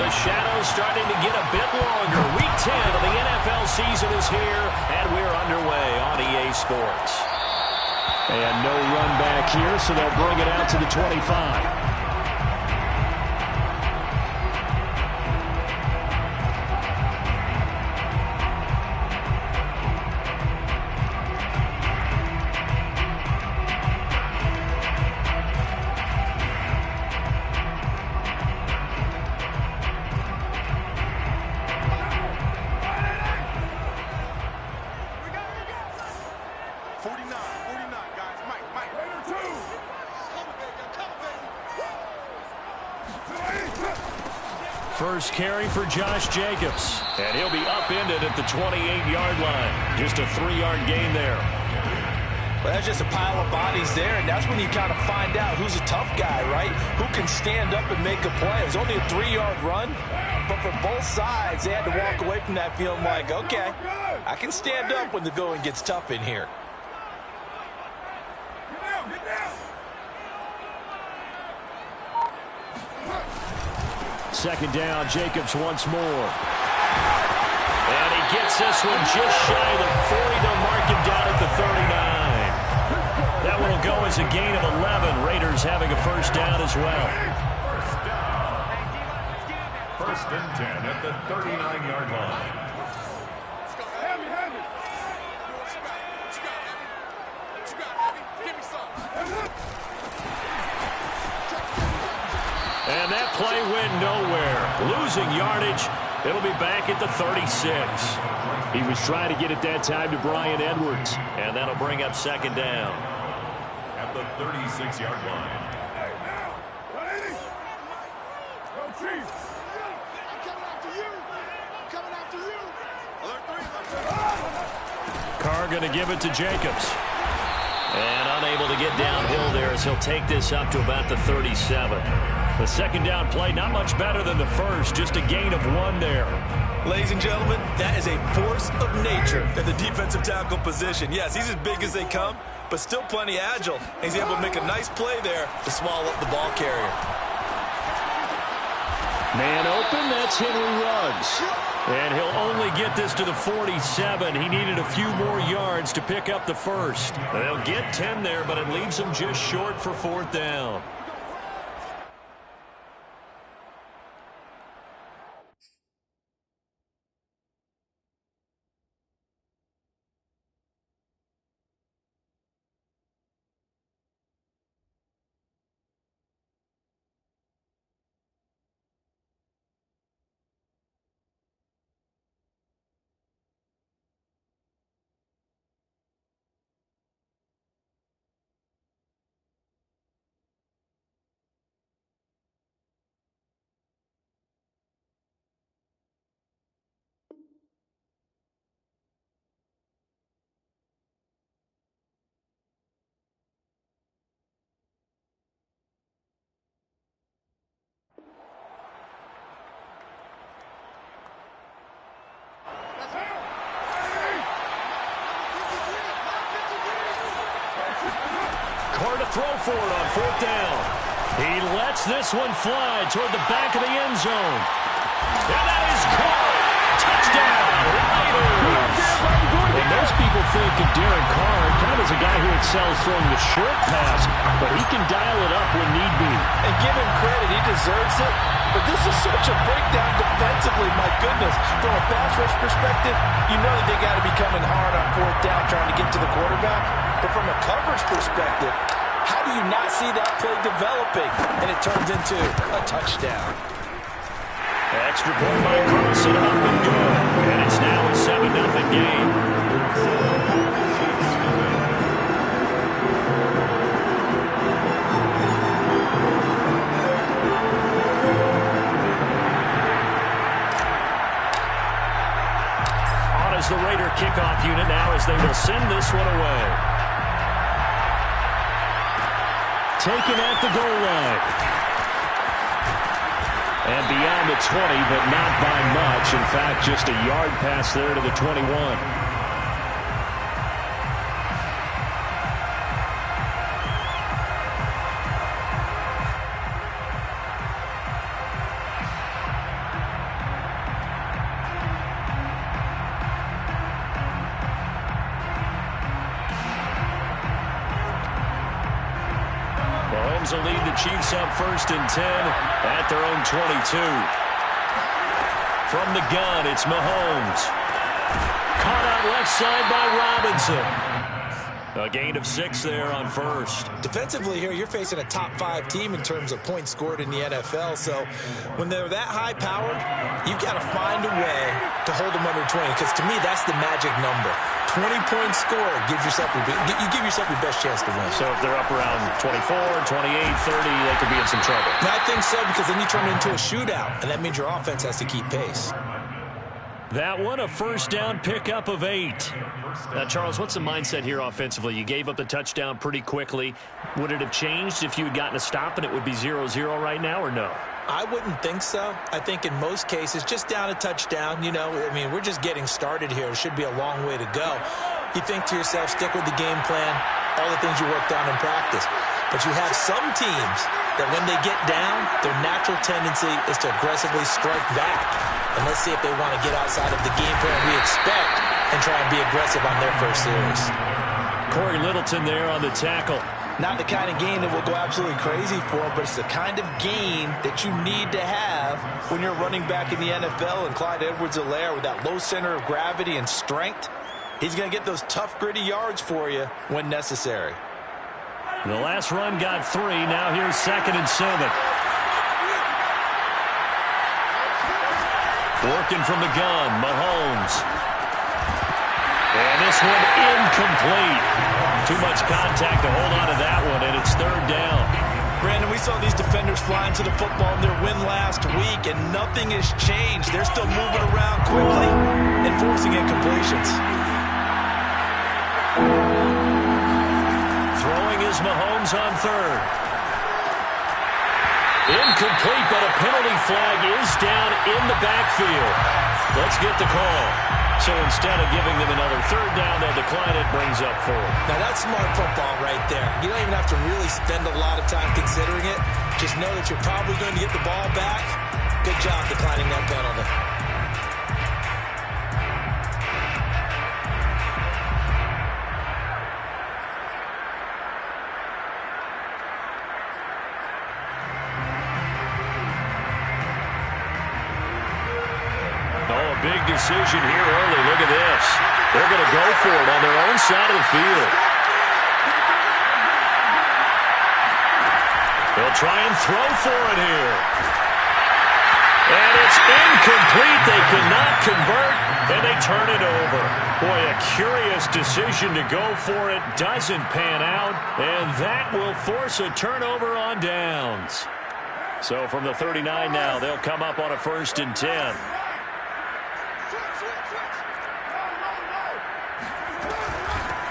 the shadows starting to get a bit longer. Week 10 of the NFL season is here, and we're underway on EA Sports. And no run back here, so they'll bring it out to the 25. First carry for Josh Jacobs, and he'll be upended at the 28-yard line. Just a 3-yard gain there. Well, that's just a pile of bodies there, and that's when you kind of find out who's a tough guy, right? Who can stand up and make a play. It was only a 3-yard run, but for both sides, they had to walk away from that feeling like, okay, I can stand up when the going gets tough in here. Second down, Jacobs once more. And he gets this one just shy of the 40. They'll mark him down at the 39. That one will go as a gain of 11. Raiders having a first down as well. First and 10 at the 39-yard line. And that play went nowhere. Losing yardage. It'll be back at the 36. He was trying to get it that time to Bryan Edwards. And that'll bring up second down. At the 36-yard line. Carr going to give it to Jacobs. And unable to get downhill there as he'll take this up to about the 37. The second down play, not much better than the first, just a gain of 1 there. Ladies and gentlemen, that is a force of nature at the defensive tackle position. Yes, he's as big as they come, but still plenty agile. He's able to make a nice play there to swallow up the ball carrier. Man open, that's Henry Ruggs. And he'll only get this to the 47. He needed a few more yards to pick up the first. They'll get 10 there, but it leaves him just short for fourth down. Carr to throw for it on fourth down. He lets this one fly toward the back of the end zone. And that is Carr. Touchdown, Raiders. And most people think of Derek Carr kind of as a guy who excels throwing the short pass, but he can dial it up when need be. And give him credit, he deserves it. But this is such a breakdown defensively, my goodness. From a pass rush perspective, you know that they got to be coming hard on fourth down trying to get to the quarterback. But from a coverage perspective, how do you not see that play developing? And it turns into a touchdown. Extra point by Carson, up and good. And it's now a 7-0 game. On as the Raider kickoff unit now as they will send this one away. Taken at the goal line. And beyond the 20, but not by much. In fact, just a yard pass there to the 21. Rams will lead the Chiefs up 1st and 10 at their own 22. From the gun, it's Mahomes. Caught out left side by Robinson. A gain of 6 there on first. Defensively here, you're facing a top-5 team in terms of points scored in the NFL. So when they're that high-powered, you've got to find a way to hold them under 20. Because to me, that's the magic number. 20-point score gives yourself you give yourself your best chance to win. So if they're up around 24, 28, 30, they could be in some trouble. I think so, because then you turn it into a shootout, and that means your offense has to keep pace. That one, a first down pickup of 8. Now, Charles, what's the mindset here offensively? You gave up the touchdown pretty quickly. Would it have changed if you had gotten a stop and it would be 0-0 right now, or no? I wouldn't think so. I think in most cases, just down a touchdown, you know, I mean, we're just getting started here. It should be a long way to go. You think to yourself, stick with the game plan, all the things you worked on in practice. But you have some teams that when they get down, their natural tendency is to aggressively strike back. And let's see if they want to get outside of the game plan we expect and try and be aggressive on their first series. Corey Littleton there on the tackle. Not the kind of game that will go absolutely crazy for, but it's the kind of game that you need to have when you're running back in the NFL. And Clyde Edwards-Helaire with that low center of gravity and strength, he's going to get those tough, gritty yards for you when necessary. The last run got 3. Now here's 2nd and 7. Working from the gun, Mahomes. And this one incomplete. Too much contact to hold on to that one, and it's 3rd down. Brandon, we saw these defenders flying to the football in their win last week, and nothing has changed. They're still moving around quickly and forcing incompletions. Throwing is Mahomes on 3rd. Incomplete, but a penalty flag is down in the backfield. Let's get the call. So instead of giving them another 3rd down, they'll decline it, brings up 4. Now that's smart football right there. You don't even have to really spend a lot of time considering it. Just know that you're probably going to get the ball back. Good job declining that penalty. Big decision here early. Look at this. They're going to go for it on their own side of the field. They'll try and throw for it here. And it's incomplete. They cannot convert, and they turn it over. Boy, a curious decision to go for it. Doesn't pan out, and that will force a turnover on downs. So from the 39 now, they'll come up on a 1st and 10.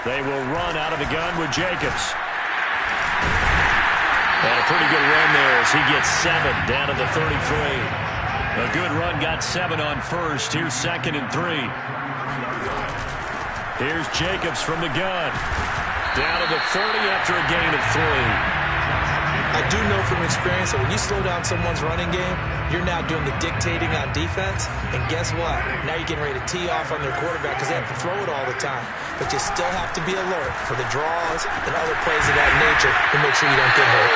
They will run out of the gun with Jacobs. And a pretty good run there as he gets 7 down to the 33. A good run, got 7 on first. Here's 2nd and 3. Here's Jacobs from the gun. Down to the 30 after a gain of 3. I do know from experience that when you slow down someone's running game, you're now doing the dictating on defense. And guess what? Now you're getting ready to tee off on their quarterback because they have to throw it all the time. But you still have to be alert for the draws and other plays of that nature to make sure you don't get hurt.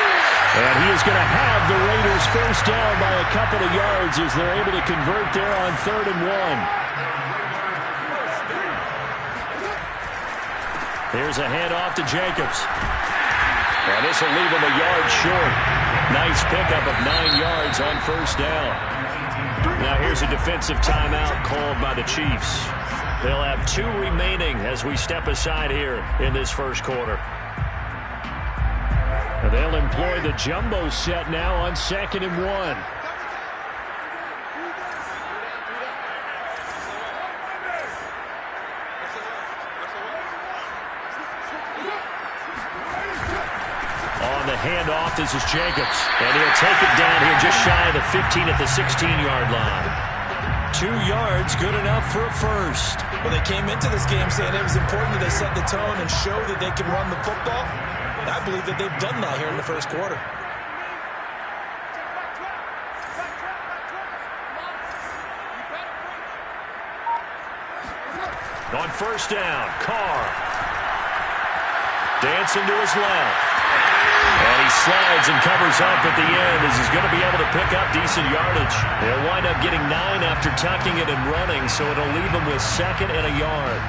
And he is going to have the Raiders first down by a couple of yards as they're able to convert there on 3rd and 1. Here's a handoff to Jacobs. And this will leave him a yard short. Nice pickup of 9 yards on first down. Now here's a defensive timeout called by the Chiefs. They'll have 2 remaining as we step aside here in this first quarter. And they'll employ the jumbo set now on 2nd and 1. Handoff, this is Jacobs, and he'll take it down here just shy of the 15 at the 16-yard line. 2 yards, good enough for a first. Well, they came into this game saying it was important that they set the tone and show that they can run the football. And I believe that they've done that here in the first quarter. On first down, Carr. Dancing to his left. And he slides and covers up at the end as he's going to be able to pick up decent yardage. He'll wind up getting 9 after tucking it and running, so it'll leave him with 2nd and a yard.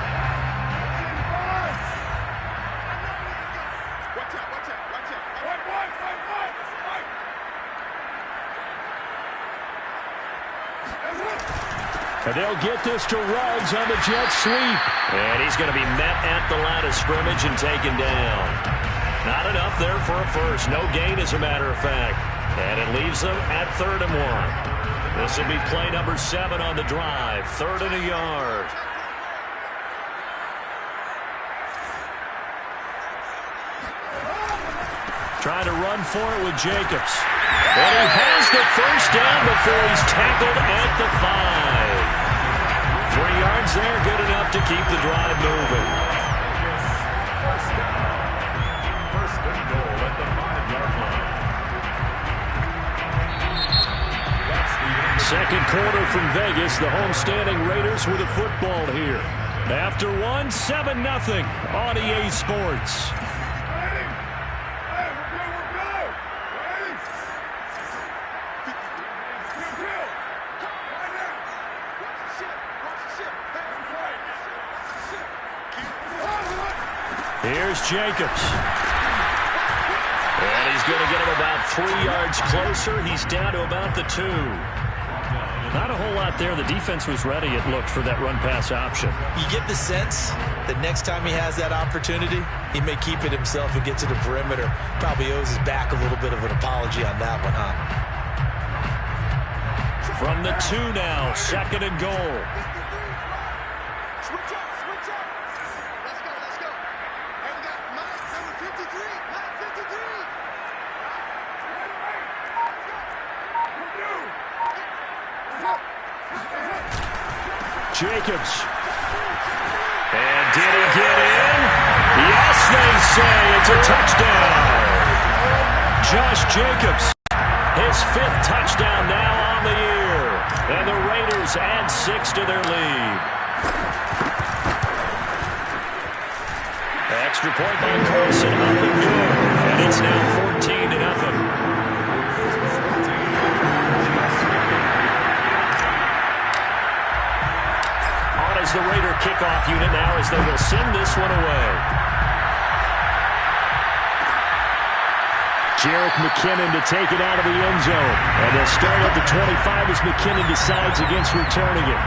And they'll get this to Ruggs on the jet sweep. And he's going to be met at the line of scrimmage and taken down. Not enough there for a first. No gain, as a matter of fact. And it leaves them at 3rd and 1. This will be play number 7 on the drive. 3rd and a yard. Trying to run for it with Jacobs. And he has the first down before he's tackled at the 5. 3 yards there, good enough to keep the drive moving. First and goal at the 5-yard line. Second quarter from Vegas. The homestanding Raiders with a football here. After 1, 7-0 on EA Sports. Here's Jacobs. And he's going to get him about 3 yards closer. He's down to about the 2. Not a whole lot there. The defense was ready, it looked, for that run-pass option. You get the sense that next time he has that opportunity, he may keep it himself and get to the perimeter. Probably owes his back a little bit of an apology on that one, huh? From the 2 now, 2nd and goal. Jacobs. And did he get in? Yes, they say it's a touchdown. Josh Jacobs. His 5th touchdown now on the year. And the Raiders add 6 to their lead. Extra point by Carson, up and good. And it's now 14-0. As the Raider kickoff unit now as they will send this one away. Jerick McKinnon to take it out of the end zone. And they'll start at the 25 as McKinnon decides against returning it.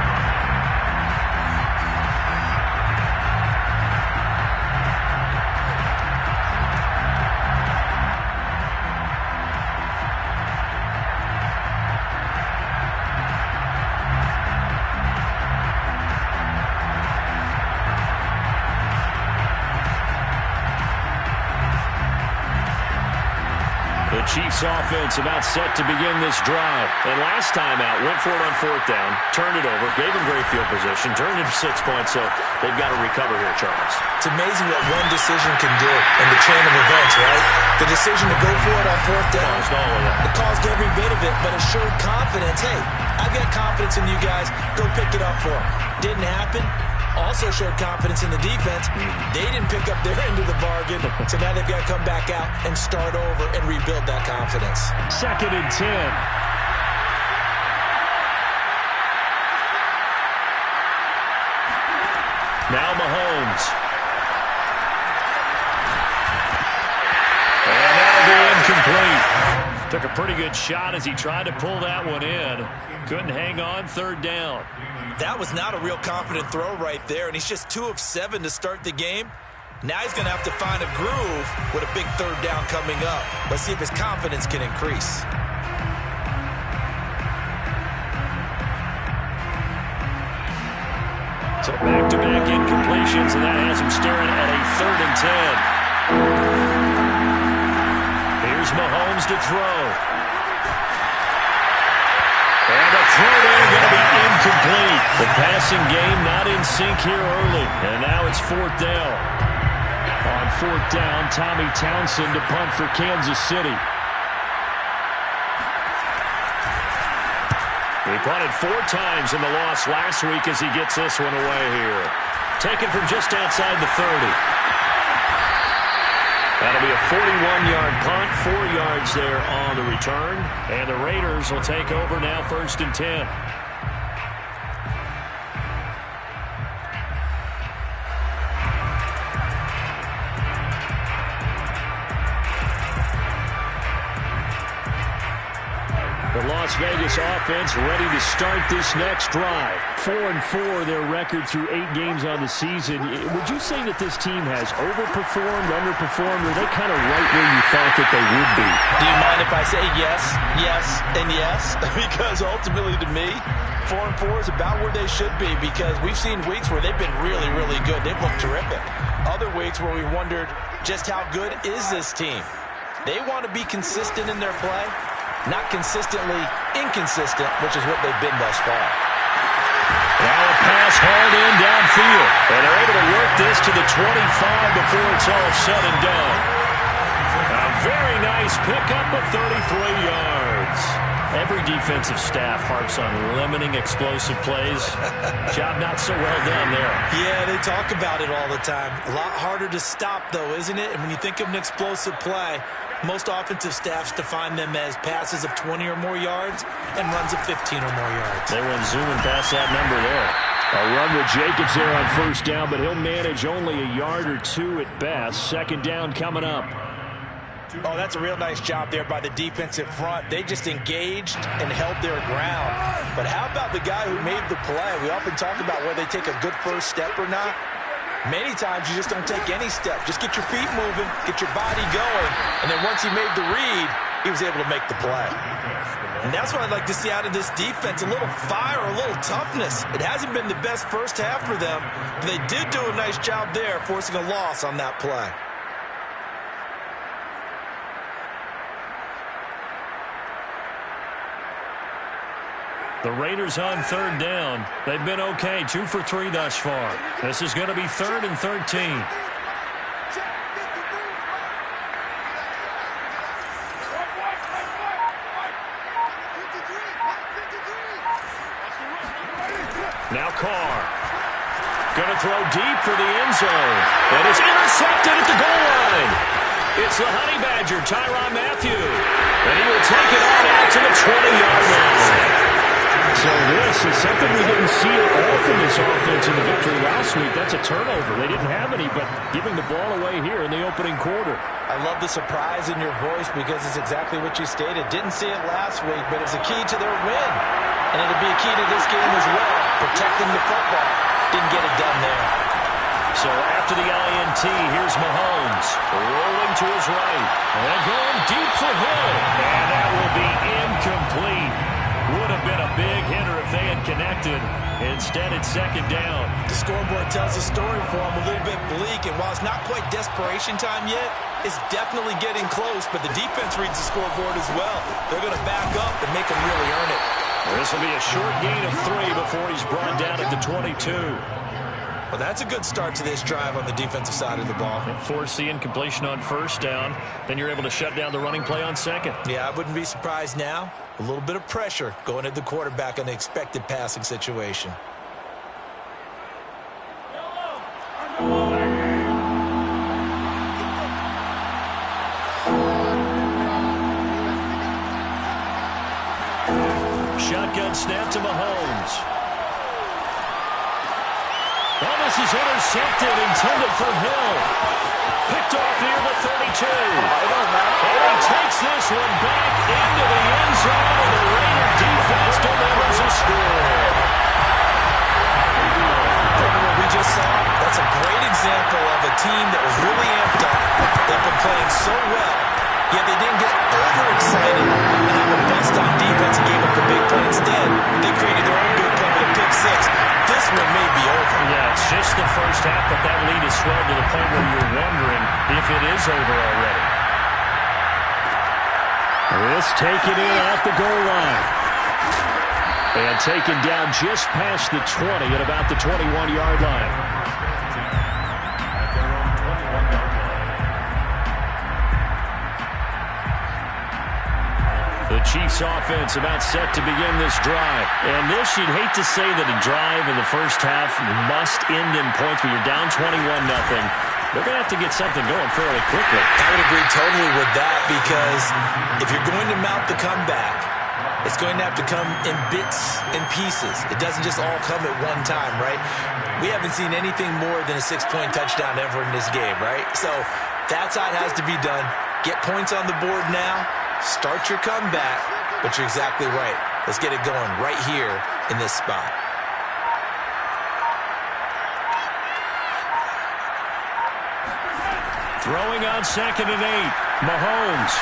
Chiefs offense about set to begin this drive. And last time out, went for it on 4th down, turned it over, gave him great field position, turned it to 6 points, so they've got to recover here, Charles. It's amazing what one decision can do in the chain of events, right? The decision to go for it on 4th down. Caused all of that. It caused every bit of it, but it showed confidence. Hey, I've got confidence in you guys. Go pick it up for them. Didn't happen. Also showed confidence in the defense. They didn't pick up their end of the bargain, so now they've got to come back out and start over and rebuild that confidence. 2nd and 10. Now Mahomes. And that'll be incomplete. Took a pretty good shot as he tried to pull that one in. Couldn't hang on, 3rd down. That was not a real confident throw right there, and he's just 2 of 7 to start the game. Now he's going to have to find a groove with a big 3rd down coming up. Let's see if his confidence can increase. So back-to-back incompletions, and that has him staring at a 3rd and 10. Here's Mahomes to throw. And the throw there going to be incomplete. The passing game not in sync here early. And now it's 4th down. On 4th down, Tommy Townsend to punt for Kansas City. He punted 4 times in the loss last week as he gets this one away here. Taken from just outside the 30. That'll be a 41-yard punt, 4 yards there on the return. And the Raiders will take over now, 1st and 10. The Las Vegas offense ready to start this next drive. 4-4 their record through 8 games on the season. Would you say that this team has overperformed, underperformed, or are they kind of right where you thought that they would be? Do you mind if I say yes, yes, and yes? Because ultimately to me, 4-4 is about where they should be, because we've seen weeks where they've been really, really good. They've looked terrific. Other weeks where we wondered just how good is this team. They want to be consistent in their play. Not consistently inconsistent, which is what they've been thus far. Now a pass hauled in downfield. And they're able to work this to the 25 before it's all said and done. A very nice pickup of 33 yards. Every defensive staff harps on limiting explosive plays. Job not so well done there. Yeah, they talk about it all the time. A lot harder to stop, though, isn't it? And when you think of an explosive play, most offensive staffs define them as passes of 20 or more yards and runs of 15 or more yards. They went zooming past that number there. A run with Jacobs there on 1st down, but he'll manage only a yard or 2 at best. 2nd down coming up. Oh, that's a real nice job there by the defensive front. They just engaged and held their ground. But how about the guy who made the play? We often talk about whether they take a good first step or not. Many times you just don't take any step. Just get your feet moving, get your body going, and then once he made the read, he was able to make the play. And that's what I'd like to see out of this defense, a little fire, a little toughness. It hasn't been the best first half for them, but they did do a nice job there, forcing a loss on that play. The Raiders on 3rd down. They've been okay, 2 for 3 thus far. This is going to be 3rd and 13. Now Carr. Going to throw deep for the end zone. And it's intercepted at the goal line. It's the Honey Badger, Tyrann Mathieu. And he will take it on out to the 20-yard line. So this is something we didn't see at all from this offense in the victory last week. That's a turnover. They didn't have any, but giving the ball away here in the opening quarter. I love the surprise in your voice because it's exactly what you stated. Didn't see it last week, but it was a key to their win. And it'll be a key to this game as well, protecting the football. Didn't get it done there. So after the INT, here's Mahomes rolling to his right. And going deep for Hill. And that will be incomplete. Would have been a big hitter if they had connected. Instead, it's 2nd down. The scoreboard tells a story for them, a little bit bleak. And while it's not quite desperation time yet, it's definitely getting close. But the defense reads the scoreboard as well. They're going to back up and make them really earn it. This will be a short gain of 3 before he's brought down at the 22. Well, that's a good start to this drive on the defensive side of the ball. Force the incompletion on 1st down. Then you're able to shut down the running play on 2nd. Yeah, I wouldn't be surprised now. A little bit of pressure going at the quarterback in the expected passing situation. Shotgun snap to Mahomes. Oh, this is intercepted, intended for Hill. Picked off near the 32. And he takes this one back into the end zone, and the Raider defense delivers a score. What we just saw, that's a great example of a team that was really amped up. They've been playing so well, yet they didn't get overexcited and have a bust on defense and gave up a big play. Instead, they created their own good play with a pick 6. This one may be over. Yeah, it's just the first half, but that lead is swelled to the point where you're wondering if it is over already. This taken in at the goal line. And taken down just past the 20 at about the 21-yard line. The Chiefs offense about set to begin this drive. And this, you'd hate to say that a drive in the first half must end in points, but you're down 21-0. They're going to have to get something going fairly quickly. I would agree totally with that, because if you're going to mount the comeback, it's going to have to come in bits and pieces. It doesn't just all come at one time, right? We haven't seen anything more than a 6-point touchdown ever in this game, right? So that's how it has to be done. Get points on the board now. Start your comeback. But you're exactly right. Let's get it going right here in this spot. Throwing on 2nd and 8. Mahomes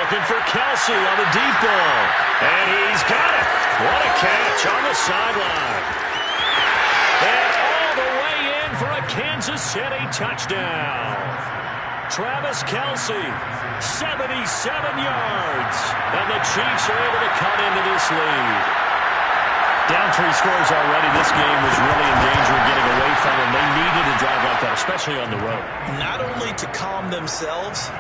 looking for Kelsey on the deep ball. And he's got it. What a catch on the sideline. And all the way in for a Kansas City touchdown. Travis Kelsey, 77 yards. And the Chiefs are able to cut into this lead. Down 3 scores already. This game was really in danger of getting away from them. They needed a drive like that, especially on the road. Not only to calm themselves,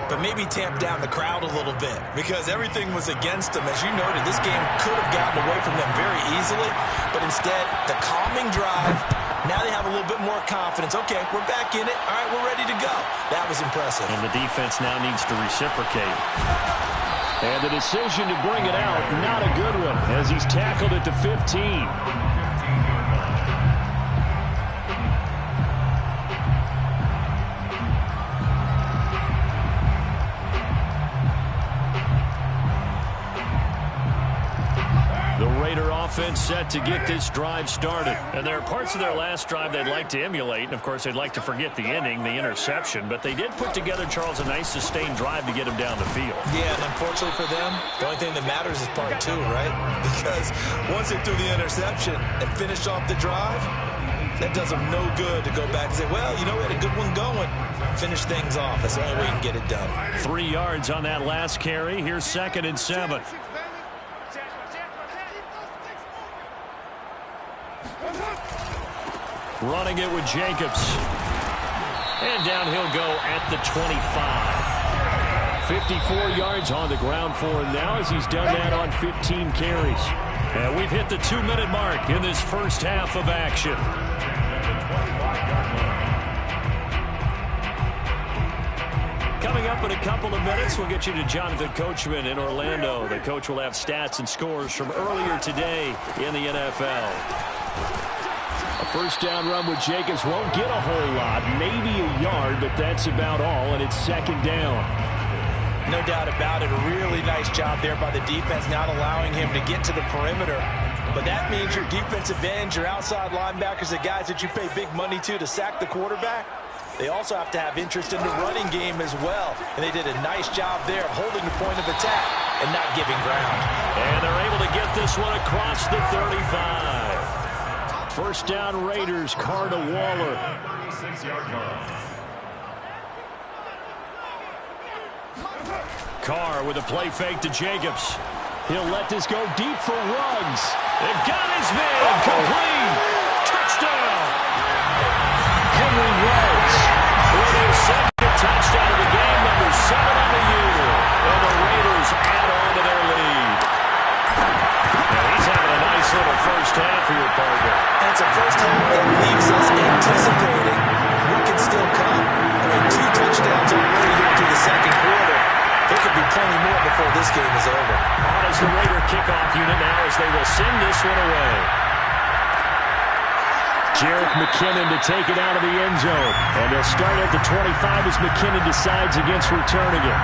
but maybe tamp down the crowd a little bit, because everything was against them. As you noted, this game could have gotten away from them very easily, but instead, the calming drive, now they have a little bit more confidence. Okay, we're back in it. All right, we're ready to go. That was impressive. And the defense now needs to reciprocate. And the decision to bring it out, not a good one, as he's tackled at the 15. The Raider offense set to get this drive started. And there are parts of their last drive they'd like to emulate. And, of course, they'd like to forget the inning, the interception. But they did put together, Charles, a nice sustained drive to get them down the field. Yeah, and unfortunately for them, the only thing that matters is part 2, right? Because once they threw the interception and finished off the drive, that does them no good to go back and say, well, you know, we had a good one going. Finish things off. That's the only way you can get it done. 3 yards on that last carry. Here's 2nd and 7. Running it with Jacobs. And down he'll go at the 25. 54 yards on the ground for him now, as he's done that on 15 carries. And we've hit the 2-minute mark in this first half of action. Coming up in a couple of minutes, we'll get you to Jonathan Coachman in Orlando. The coach will have stats and scores from earlier today in the NFL. A first down run with Jacobs won't get a whole lot, maybe a yard, but that's about all, and it's 2nd down. No doubt about it. A really nice job there by the defense, not allowing him to get to the perimeter. But that means your defensive ends, your outside linebackers, the guys that you pay big money to sack the quarterback, they also have to have interest in the running game as well. And they did a nice job there of holding the point of attack and not giving ground. And they're able to get this one across the 35. First down Raiders, Carr to Waller. Carr with a play fake to Jacobs. He'll let this go deep for Ruggs. It got his man. Complete. Touchdown. Henry Ruggs with his 2nd touchdown of the game, number 7 on the year. And the Raiders add on to their lead. Now he's having a nice little first half for your partner. And it's a first half that leaves us anticipating what can still come. I mean, 2 touchdowns already here through the 2nd quarter. There could be plenty more before this game is over. On is the Raider kickoff unit now, as they will send this one away. Jerick McKinnon to take it out of the end zone. And they'll start at the 25 as McKinnon decides against returning it.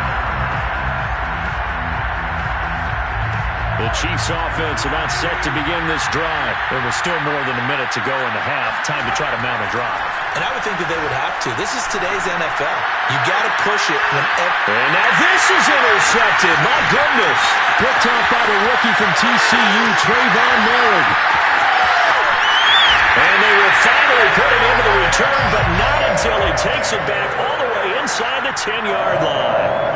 The Chiefs offense about set to begin this drive. There was still more than a minute to go in the half. Time to try to mount a drive. And I would think that they would have to. This is today's NFL. You got to push it whenever. And now this is intercepted. My goodness. Picked off by the rookie from TCU, Trayvon Merrick. And they will finally put it into the return, but not until he takes it back all the way inside the 10-yard line.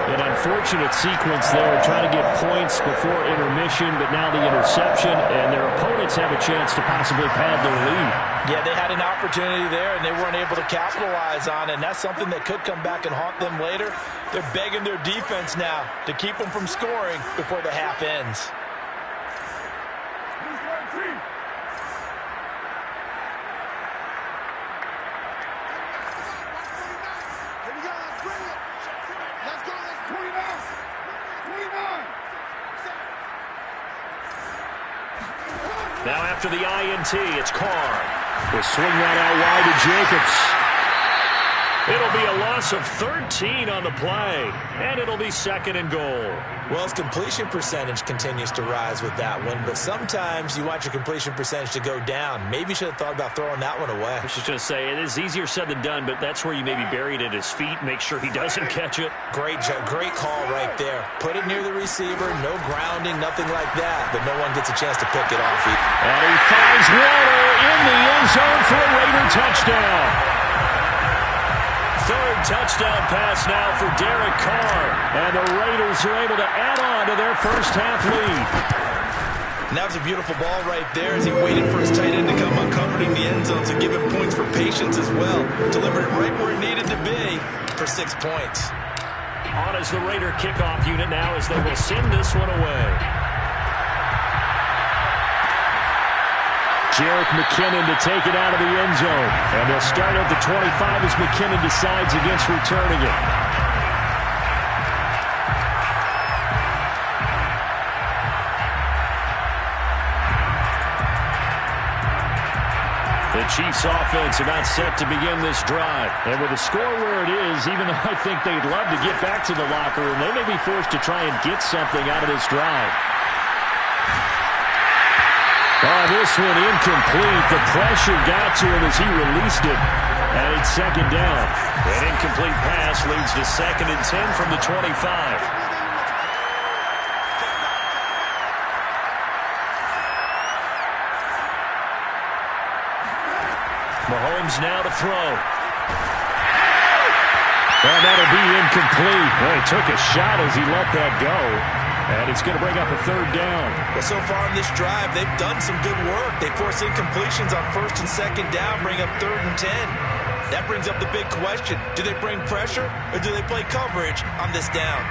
An unfortunate sequence there, trying to get points before intermission, but now the interception, and their opponents have a chance to possibly pad their lead. Yeah, they had an opportunity there, and they weren't able to capitalize on it, and that's something that could come back and haunt them later. They're begging their defense now to keep them from scoring before the half ends. Now after the INT, it's Carr. The swing right out wide to Jacobs. It'll be a loss of 13 on the play, and it'll be 2nd and goal. Well, his completion percentage continues to rise with that one, but sometimes you want your completion percentage to go down. Maybe you should have thought about throwing that one away. I was just going to say, it is easier said than done, but that's where you maybe bury it at his feet, make sure he doesn't catch it. Great call right there. Put it near the receiver, no grounding, nothing like that, but no one gets a chance to pick it off. And he finds Waller in the end zone for a Raider touchdown. 3rd touchdown pass now for Derek Carr. And the Raiders are able to add on to their first half lead. And that was a beautiful ball right there as he waited for his tight end to come uncovered in the end zone, so give him points for patience as well. Delivered it right where it needed to be for 6 points. On as the Raider kickoff unit now as they will send this one away. Jerick McKinnon to take it out of the end zone. And they'll start at the 25 as McKinnon decides against returning it. The Chiefs offense about set to begin this drive. And with the score where it is, even though I think they'd love to get back to the locker room, they may be forced to try and get something out of this drive. Oh, this one incomplete. The pressure got to him as he released it. And it's 2nd down. An incomplete pass leads to 2nd and 10 from the 25. Mahomes now to throw. And that'll be incomplete. Well, he took a shot as he let that go. And it's going to bring up a 3rd down. Well, so far in this drive, they've done some good work. They force incompletions on 1st and 2nd down, bring up 3rd and 10. That brings up the big question. Do they bring pressure or do they play coverage on this down?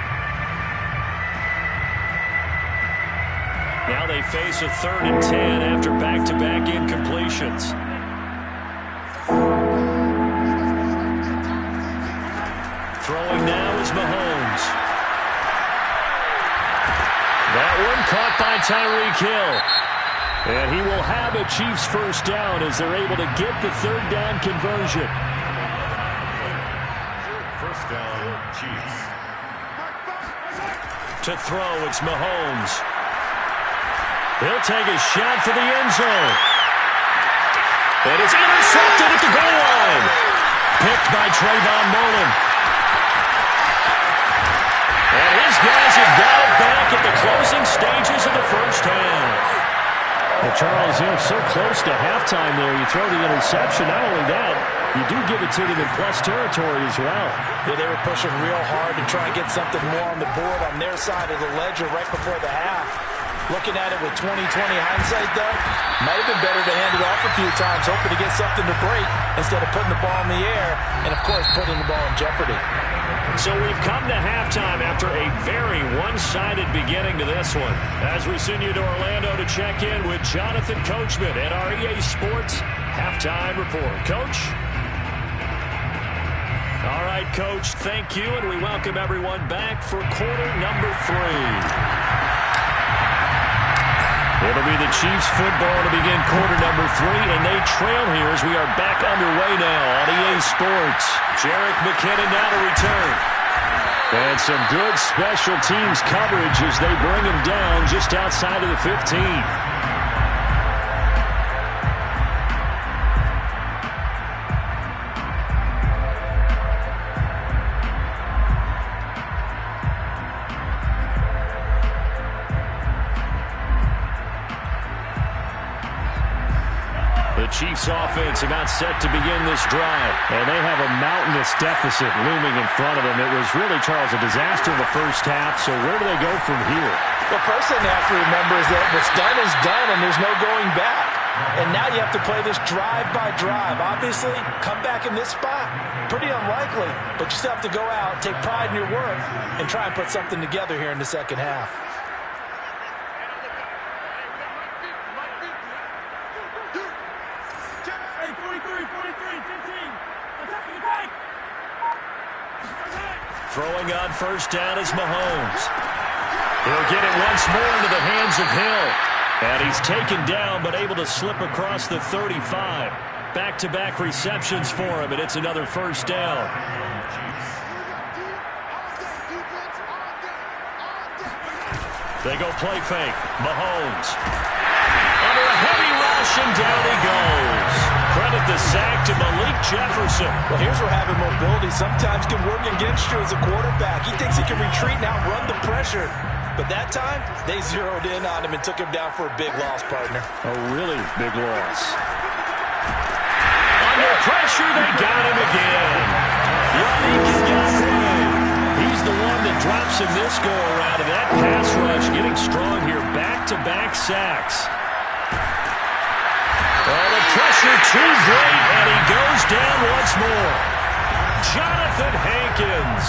Now they face a 3rd and 10 after back-to-back incompletions. Throwing now is Mahomes. That one caught by Tyreek Hill. And he will have a Chiefs first down as they're able to get the 3rd down conversion. First down, Chiefs. To throw, it's Mahomes. He'll take a shot for the end zone. It is intercepted at the goal line. Picked by Trayvon Mullen. And his guys have got it back at the closing stages of the first half. Well, Charles, so close to halftime there. You throw the interception. Not only that, you do give it to them in plus territory as well. Yeah, they were pushing real hard to try and get something more on the board on their side of the ledger right before the half. Looking at it with 20/20 hindsight, though, might have been better to hand it off a few times, hoping to get something to break instead of putting the ball in the air and, of course, putting the ball in jeopardy. So we've come to halftime after a very one-sided beginning to this one. As we send you to Orlando to check in with Jonathan Coachman at our EA Sports Halftime Report. Coach? All right, Coach, thank you, and we welcome everyone back for quarter number 3. It'll be the Chiefs football to begin quarter number 3, and they trail here as we are back underway now on EA Sports. Jerick McKinnon now to return. And some good special teams coverage as they bring him down just outside of the 15. Chiefs offense about set to begin this drive. And they have a mountainous deficit looming in front of them. It was really, Charles, a disaster in the first half. So where do they go from here? The first thing they have to remember is that what's done is done and there's no going back. And now you have to play this drive by drive. Obviously, come back in this spot. Pretty unlikely, but you still have to go out, take pride in your work, and try and put something together here in the second half. Throwing on first down is Mahomes. He'll get it once more into the hands of Hill. And he's taken down, but able to slip across the 35. Back-to-back receptions for him, and it's another first down. They go play fake. Mahomes. Under a heavy rush, and down he goes. Credit the sack to Malik Jefferson. Well, here's where having mobility sometimes can work against you as a quarterback. He thinks he can retreat and outrun the pressure. But that time, they zeroed in on him and took him down for a big loss, partner. A really big loss. Under pressure, they got him again. He's the one that drops him this go-around, and that pass rush getting strong here. Back-to-back sacks. Oh, the pressure too great, and he goes down once more. Jonathan Hankins.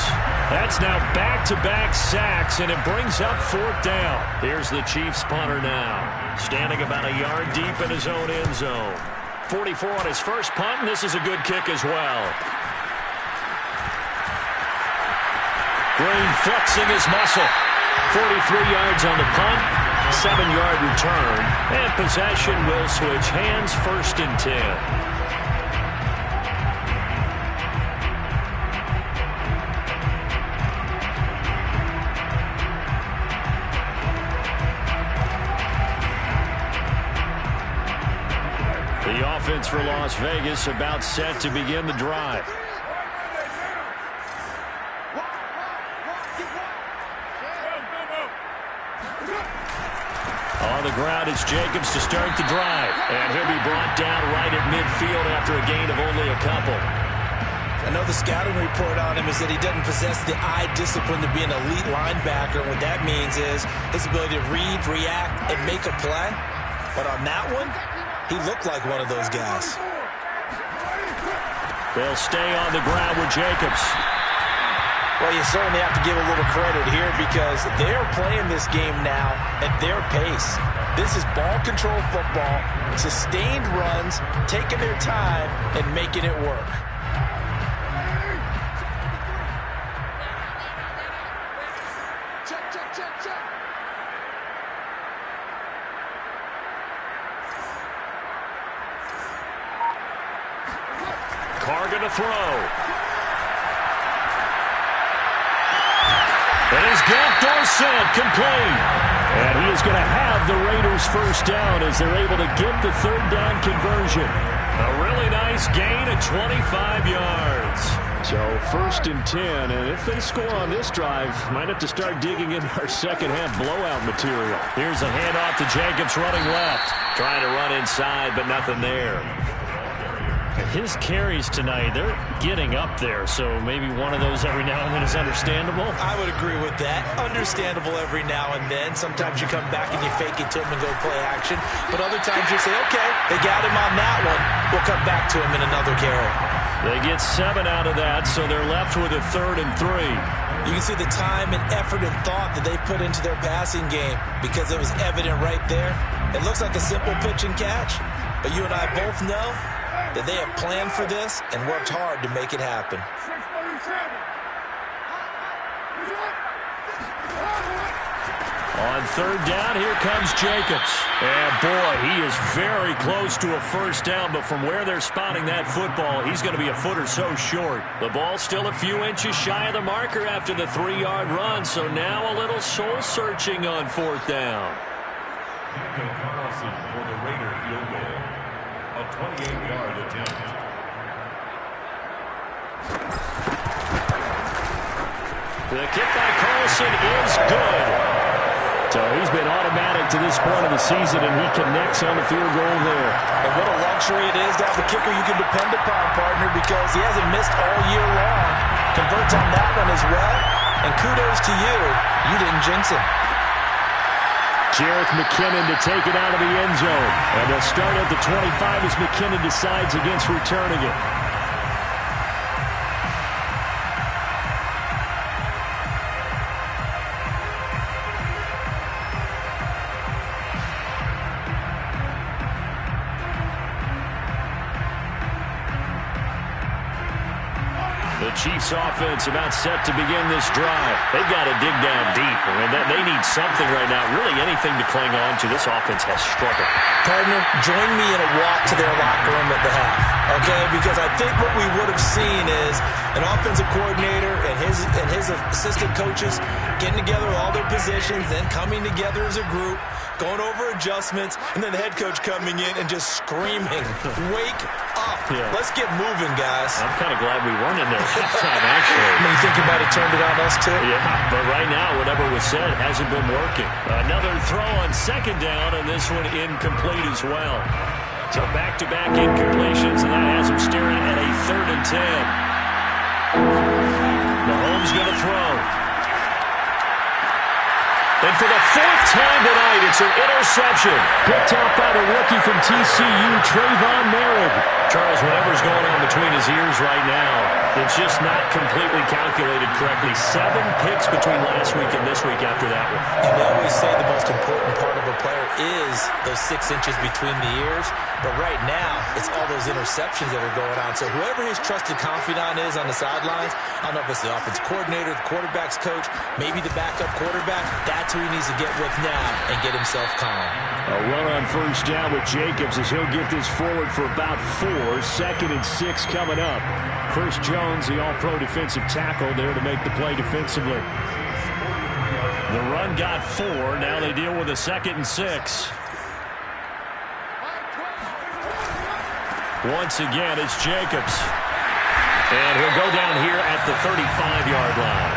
That's now back-to-back sacks, and it brings up fourth down. Here's the Chiefs punter now, standing about a yard deep in his own end zone. 44 on his first punt, and this is a good kick as well. Green flexing his muscle. 43 yards on the punt, 7-yard return, and possession will switch hands, 1st and 10. The offense for Las Vegas about set to begin the drive. On the ground, it's Jacobs to start the drive. And he'll be brought down right at midfield after a gain of only a couple. I know the scouting report on him is that he doesn't possess the eye discipline to be an elite linebacker. What that means is his ability to read, react, and make a play. But on that one, he looked like one of those guys. They'll stay on the ground with Jacobs. Well, you certainly have to give a little credit here because they're playing this game now at their pace. This is ball control football, sustained runs, taking their time, and making it work. Carr to throw. And he's got Dorsett complete. And he is going to have the Raiders first down as they're able to get the third down conversion. A really nice gain of 25 yards. So 1st and 10, and if they score on this drive, might have to start digging in our second half blowout material. Here's a handoff to Jacobs running left. Trying to run inside, but nothing there. His carries tonight, they're getting up there, so maybe one of those every now and then is understandable. I would agree with that. Understandable every now and then. Sometimes you come back and you fake it to him and go play action. But other times you say, okay, they got him on that one. We'll come back to him in another carry. They get 7 out of that, so they're left with a 3rd and 3. You can see the time and effort and thought that they put into their passing game because it was evident right there. It looks like a simple pitch and catch, but you and I both know that they have planned for this and worked hard to make it happen. On 3rd down, here comes Jacobs. And boy, he is very close to a first down, but from where they're spotting that football, he's going to be a foot or so short. The ball's still a few inches shy of the marker after the 3-yard run, so now a little soul-searching on 4th down. For the Raider field goal. A 28-yard attempt. The kick by Carlson is good. So he's been automatic to this point of the season, and he connects on the field goal there. And what a luxury it is to have a kicker you can depend upon, partner, because he hasn't missed all year long. Converts on that one as well. And kudos to you. You didn't jinx him. Jerick McKinnon to take it out of the end zone. And they'll start at the 25 as McKinnon decides against returning it. The Chiefs offense about set to begin this drive. They've got to dig down deep. I mean, they need something right now, really anything to cling on to. This offense has struggled. Partner, join me in a walk to their locker room at the half, okay? Because I think what we would have seen is an offensive coordinator and his assistant coaches getting together with all their positions, then coming together as a group, going over adjustments, and then the head coach coming in and just screaming, wake up. Yeah. Let's get moving, guys. I'm kind of glad we weren't in there halftime, actually. I mean, you think you might have turned it on us, too? Yeah, but right now, whatever was said hasn't been working. Another throw on second down, and this one incomplete as well. So back-to-back incompletions, and that has him staring at a 3rd and 10. Mahomes going to throw. And for the 4th time tonight, it's an interception. Picked off by the rookie from TCU, Trayvon Merritt. Charles, whatever's going on between his ears right now, it's just not completely calculated correctly. 7 picks between last week and this week after that one. And they always say the most important part of a player is those 6 inches between the ears. But right now, it's all those interceptions that are going on. So whoever his trusted confidant is on the sidelines, I don't know if it's the offensive coordinator, the quarterback's coach, maybe the backup quarterback, that's who he needs to get with now and get himself calm. A run on first down with Jacobs as he'll get this forward for about 4. 2nd and 6 coming up. Chris Jones, the all-pro defensive tackle, there to make the play defensively. The run got 4. Now they deal with a 2nd and 6. Once again, it's Jacobs. And he'll go down here at the 35-yard line.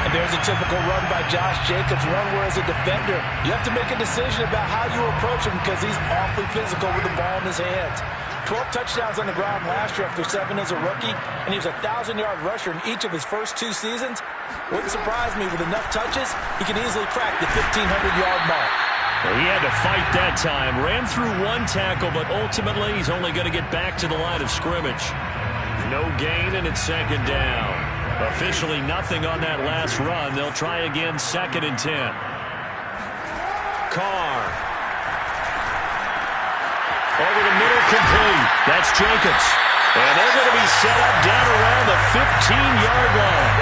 And there's a typical run by Josh Jacobs, one where as a defender, you have to make a decision about how you approach him because he's awfully physical with the ball in his hands. 12 touchdowns on the ground last year after 7 as a rookie, and he was a 1,000-yard rusher in each of his first 2 seasons. Wouldn't surprise me with enough touches, he can easily crack the 1,500-yard mark. Well, he had to fight that time. Ran through 1 tackle, but ultimately he's only going to get back to the line of scrimmage. No gain, and it's 2nd down. Officially nothing on that last run. They'll try again, 2nd and 10. Carr. Over the middle, complete. That's Jacobs. And they're going to be set up down around the 15-yard line.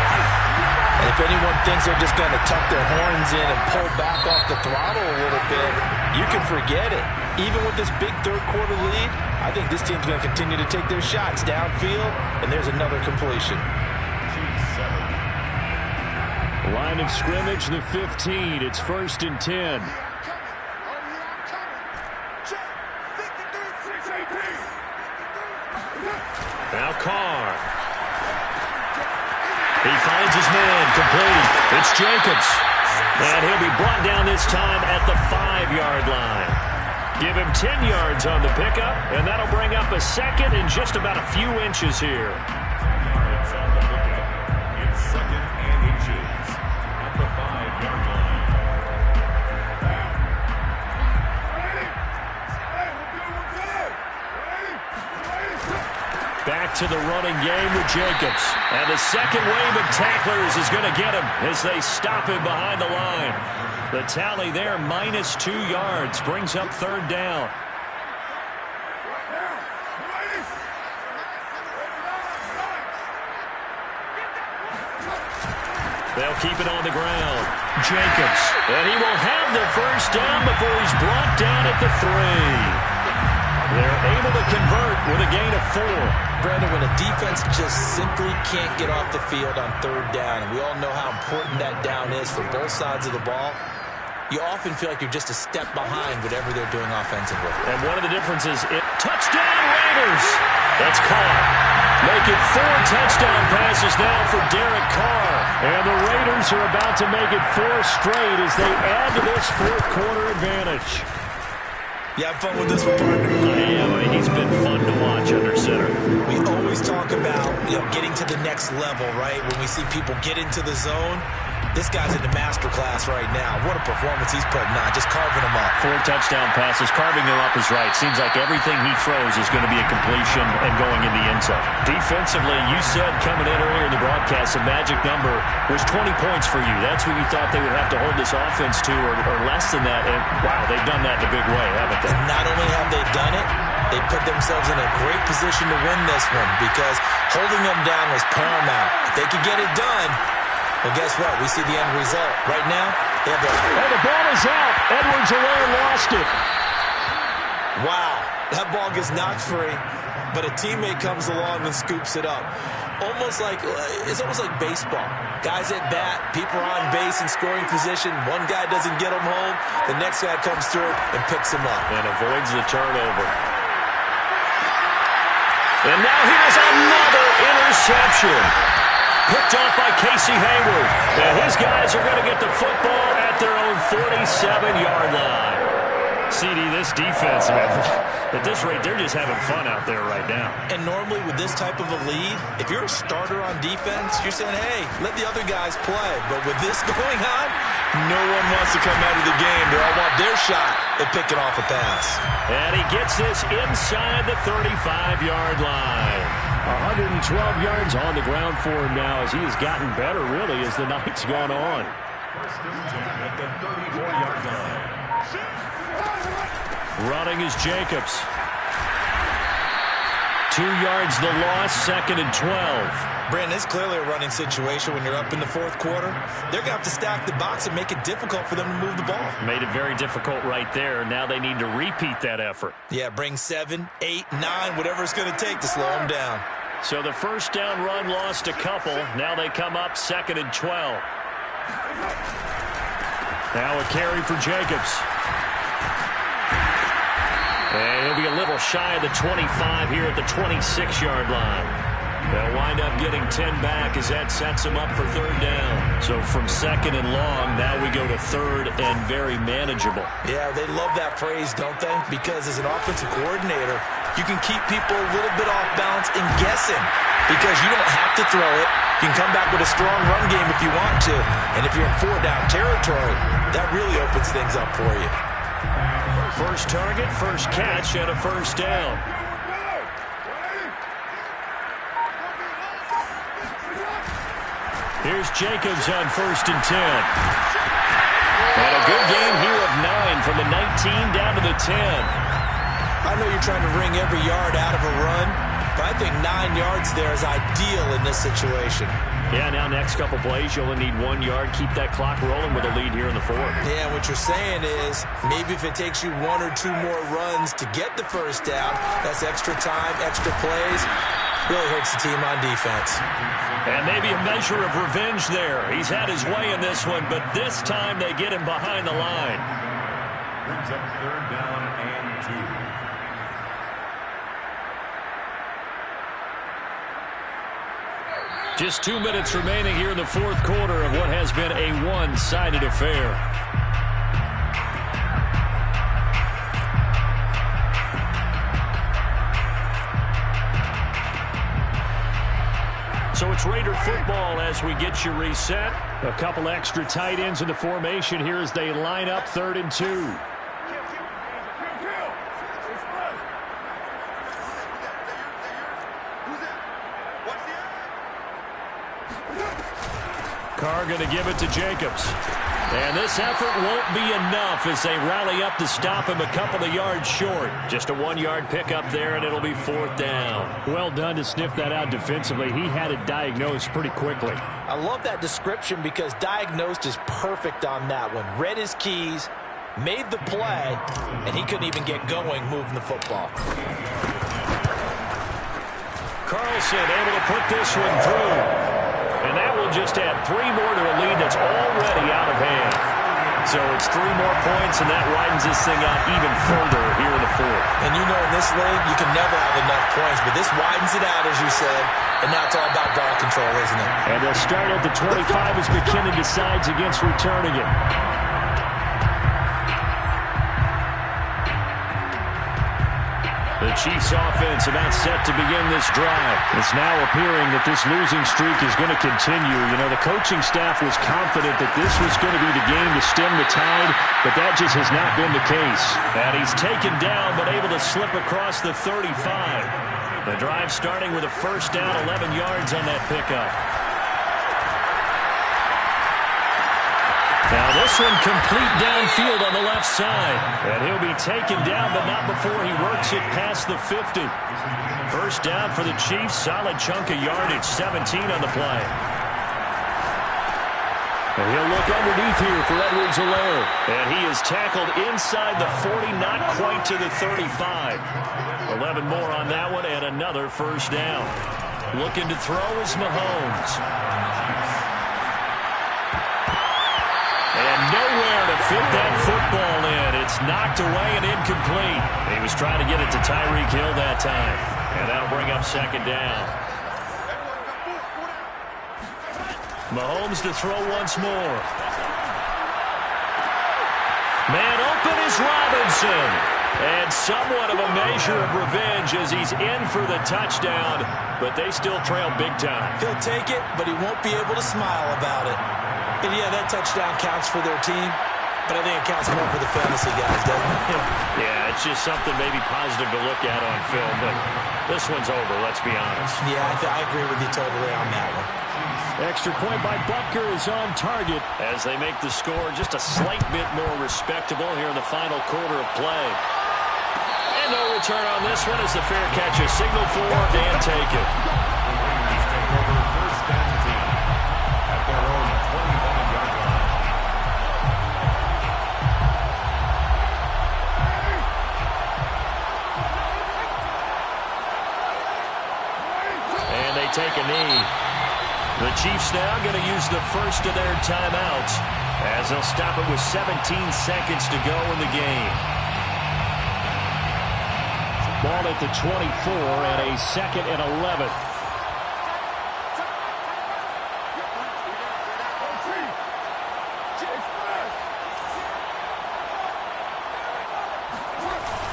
And if anyone thinks they're just going to tuck their horns in and pull back off the throttle a little bit, you can forget it. Even with this big third-quarter lead, I think this team's going to continue to take their shots downfield, and there's another completion. Line of scrimmage, the 15. It's 1st and 10. Now Carr. He finds his man, complete. It's Jacobs. And he'll be brought down this time at the 5-yard line. Give him 10 yards on the pickup, and that'll bring up a 2nd and just about a few inches here. Yards on the pickup. It's 2nd and inches at the 5-yard line. Back to the running game with Jacobs. And the second wave of tacklers is going to get him as they stop him behind the line. The tally there, -2 yards, brings up 3rd down. They'll keep it on the ground. Jacobs. And he will have the 1st down before he's brought down at the 3. They're able to convert with a gain of 4. Brandon, when a defense just simply can't get off the field on 3rd down, and we all know how important that down is for both sides of the ball, you often feel like you're just a step behind whatever they're doing offensively. And one of the differences, touchdown Raiders! That's Carr. Make it 4 touchdown passes now for Derek Carr. And the Raiders are about to make it 4 straight as they add to this 4th-quarter advantage. You have fun with this one, partner? I am. He's been fun to watch under center. We always talk about, getting to the next level, right? When we see people get into the zone, this guy's in the master class right now. What a performance he's putting on, just carving them up. 4 touchdown passes, carving them up is right. Seems like everything he throws is going to be a completion and going in the end zone. Defensively, you said coming in earlier in the broadcast, the magic number was 20 points for you. That's what you thought they would have to hold this offense to, or less than that. And, wow, they've done that in a big way, haven't they? And not only have they done it, they put themselves in a great position to win this one because holding them down was paramount. If they could get it done, well, guess what? We see the end result. Right now, they have the ball is out. Edwards-Helaire lost it. Wow, that ball gets knocked free, but a teammate comes along and scoops it up. It's almost like baseball. Guys at bat, people are on base in scoring position. One guy doesn't get them home. The next guy comes through and picks him up. And avoids the turnover. And now here's another interception. Picked off by Casey Hayward. And his guys are going to get the football at their own 47-yard line. CD, this defense, man, at this rate, they're just having fun out there right now. And normally with this type of a lead, if you're a starter on defense, you're saying, hey, let the other guys play. But with this going on, no one wants to come out of the game. They all want their shot at picking off a pass. And he gets this inside the 35-yard line. 112 yards on the ground for him now as he has gotten better, really, as the night's gone on. First and 10 at the 34-yard line. Running is Jacobs. 2 yards the loss, 2nd and 12. Brandon, it's clearly a running situation when you're up in the fourth quarter. They're going to have to stack the box and make it difficult for them to move the ball. Made it very difficult right there. Now they need to repeat that effort. Yeah, bring 7, 8, 9, whatever it's going to take to slow them down. So the first down run lost a couple. Now they come up 2nd and 12. Now a carry for Jacobs. And he'll be a little shy of the 25 here at the 26-yard line. They'll wind up getting 10 back as that sets them up for 3rd down. So from 2nd and long, now we go to 3rd and very manageable. Yeah, they love that phrase, don't they? Because as an offensive coordinator, you can keep people a little bit off balance and guessing because you don't have to throw it. You can come back with a strong run game if you want to. And if you're in 4-down territory, that really opens things up for you. First target, first catch, and a 1st down. Here's Jacobs on 1st and 10. And a good game here of 9 from the 19 down to the 10. I know you're trying to wring every yard out of a run, but I think 9 yards there is ideal in this situation. Yeah, now next couple plays, you'll only need 1 yard. Keep that clock rolling with a lead here in the 4th. Yeah, what you're saying is maybe if it takes you 1 or 2 more runs to get the 1st down, that's extra time, extra plays. Really hurts the team on defense. And maybe a measure of revenge there. He's had his way in this one, but this time they get him behind the line. Brings up 3rd down and 2. Just 2 minutes remaining here in the 4th quarter of what has been a one-sided affair. So it's Raider football as we get you reset. A couple extra tight ends in the formation here as they line up 3rd and 2. Carr going to give it to Jacobs. And this effort won't be enough as they rally up to stop him a couple of yards short. Just a 1-yard pickup there, and it'll be 4th down. Well done to sniff that out defensively. He had it diagnosed pretty quickly. I love that description because diagnosed is perfect on that one. Read his keys, made the play, and he couldn't even get going moving the football. Carlson able to put this one through. And that will just add 3 more to a lead that's already out of hand. So it's 3 more points, and that widens this thing out even further here in the 4th. And you know in this league, you can never have enough points, but this widens it out, as you said, and now it's all about ball control, isn't it? And they'll start at the 25 as McKinnon decides against returning it. The Chiefs offense about set to begin this drive. It's now appearing that this losing streak is going to continue. You know, the coaching staff was confident that this was going to be the game to stem the tide, but that just has not been the case. And he's taken down but able to slip across the 35. The drive starting with a 1st down, 11 yards on that pickup. Now This one complete downfield on the left side. And he'll be taken down, but not before he works it past the 50. First down for the Chiefs. Solid chunk of yardage. 17 on the play. And he'll look underneath here for Edwards-Helaire. And he is tackled inside the 40, not quite to the 35. 11 more on that one, and another first down. Looking to throw is Mahomes. And nowhere to fit that football in. It's knocked away and incomplete. He was trying to get it to Tyreek Hill that time. And that'll bring up second down. Mahomes to throw once more. Man open is Robinson. And somewhat of a measure of revenge as he's in for the touchdown. But they still trail big time. He'll take it, but he won't be able to smile about it. And yeah, that touchdown counts for their team. But I think it counts more for the fantasy guys, doesn't it? Yeah, it's just something maybe positive to look at on film. But this one's over, let's be honest. Yeah, I agree with you totally on that one. Extra point by Butker is on target. As they make the score just a slight bit more respectable here in the final quarter of play. And no return on this one as the fair catch is signaled for and taken. He's taken over first and 10 at their own 21-yard line. And they take a knee. The Chiefs now going to use the first of their timeouts as they'll stop it with 17 seconds to go in the game. Ball at the 24 and a 2nd and 11.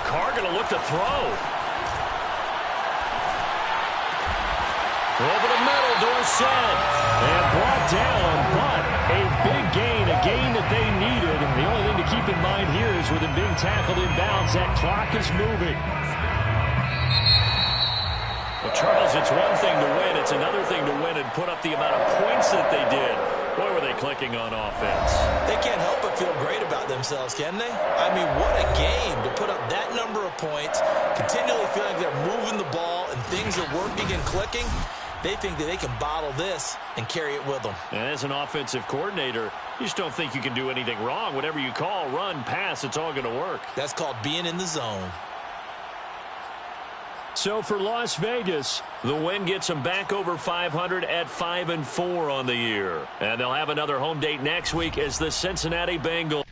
Carr going to look to throw. Over the middle, Dorsett. And brought down, but a big gain, a gain that they needed. The only thing to keep in mind here is with him being tackled inbounds, that clock is moving. Well, Charles, it's one thing to win. It's another thing to win and put up the amount of points that they did. Boy, were they clicking on offense. They can't help but feel great about themselves, can they? I mean, what a game to put up that number of points, continually feeling like they're moving the ball and things are working and clicking. They think that they can bottle this and carry it with them. And as an offensive coordinator, you just don't think you can do anything wrong. Whatever you call, run, pass, it's all going to work. That's called being in the zone. So for Las Vegas, the win gets them back over 500 at 5-4 on the year. And they'll have another home date next week as the Cincinnati Bengals.